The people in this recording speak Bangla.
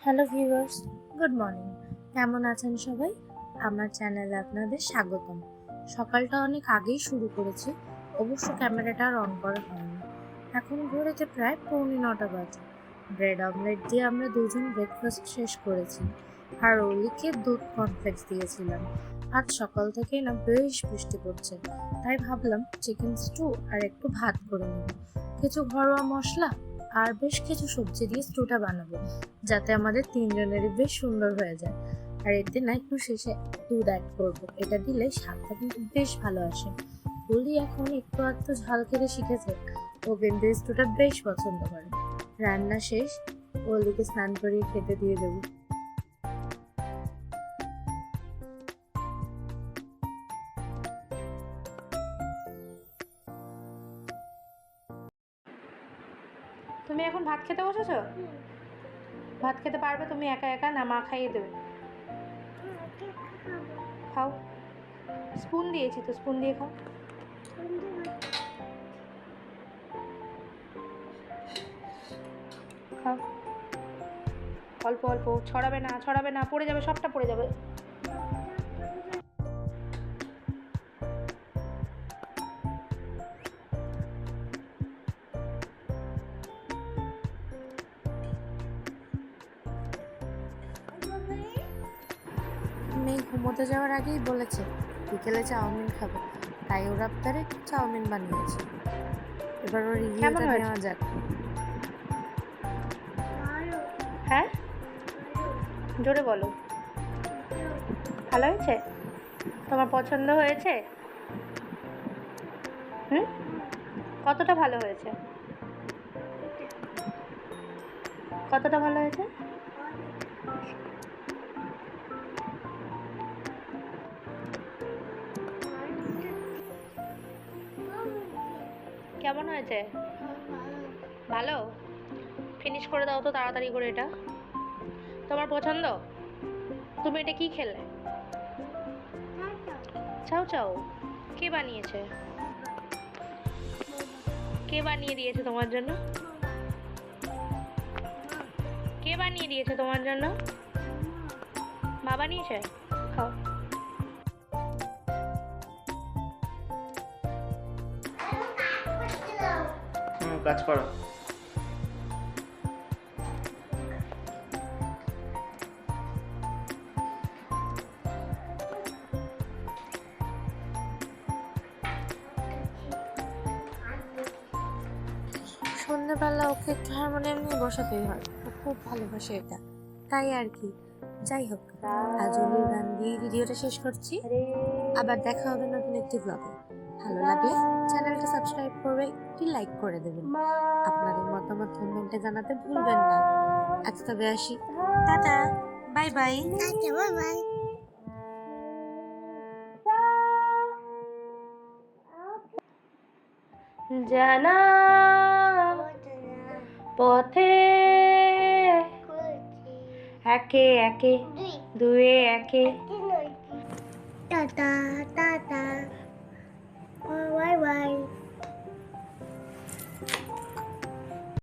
Hello viewers, good morning. কেমন আছেন সবাই? আমার চ্যানেলে আপনাদের স্বাগতম। সকালটা অনেক আগেই শুরু করেছি, অবশ্য ক্যামেরাটা আর অন করা হয়নি। এখন ঘড়িতে প্রায় 9:45 বাজে। ব্রেড অমলেট দিয়ে আমরা দুজন ব্রেকফাস্ট শেষ করেছি, আর ওলিকে দুধ কর্নফ্লেক্স দিয়েছিলাম। আজ সকাল থেকেই না বেশ বৃষ্টি পড়ছে, তাই ভাবলাম চিকেন স্টু আর একটু ভাত করে নেব। কিছু ঘরোয়া মশলা আর বেশ কিছু সবজি দিয়ে স্টুটা বানাবো, যাতে আমাদের তিনজনেরই বেশ সুন্দর হয়ে যায়। আর এতে না একটু শেষে দুধ অ্যাড করবো, এটা দিলে স্বাদটা কিন্তু বেশ ভালো আসে। বলি এখন একটু আধটু ঝাল খেতে শিখেছে, ও কিন্তু স্টুটা বেশ পছন্দ করে। রান্না শেষ, ওলিকে স্নান করিয়ে খেতে দিয়ে দেবো। তুমি এখন ভাত খেতে বসেছো? ভাত খেতে পারবে তুমি একা একা, না মা খাইয়ে দেবে? খাও, স্পুন দিয়েছি তো, স্পুন দিয়ে খাও। খাও, অল্প অল্প, ছড়াবে না, ছড়াবে না, পড়ে যাবে, সবটা পড়ে যাবে। মেয়ে ঘুমোতে যাওয়ার আগেই বলেছে বিকেলে চাউমিন খাবে, তাই ওর আবদারে একটু চাউমিন বানিয়েছি। এবার ওর কেমন রিভিউটা হয়েছে? নেওয়া যাক। হ্যাঁ, জোরে বলো। ভালো হয়েছে? তোমার পছন্দ হয়েছে? হুম, কতটা ভালো হয়েছে? কতটা ভালো হয়েছে? কেমন হয়েছে? ভালো। ফিনিশ করে দাও তো তাড়াতাড়ি করে এটা। তোমার পছন্দ? তুমি এটা কি খেলে? চাও চাও? কে বানিয়েছে? কে বানিয়ে দিয়েছে তোমার জন্য? কে বানিয়ে দিয়েছে তোমার জন্য? মা বানিয়েছে? খাও। কাজ করো। সন্ধ্যেবেলা ওকে একটু হারমোনিয়াম নিয়ে বসাতেই হয়, ও খুব ভালোবাসে এটা, তাই আর কি। যাই হোক, আজ ওলির গান দিয়ে ভিডিওটা শেষ করছি। আবার দেখা হবে নতুন একটি ব্লগে। ভালো লাগলে চ্যানেলটা সাবস্ক্রাইব করবে, একটি লাইক করে দেবেন। আপনাদের মতামত কমেন্টে জানাতে ভুলবেন না। আজ তবে আসি, টাটা, বাই বাই। জানা পথে একে একে দুয়ে একে। Tata tata bye bye.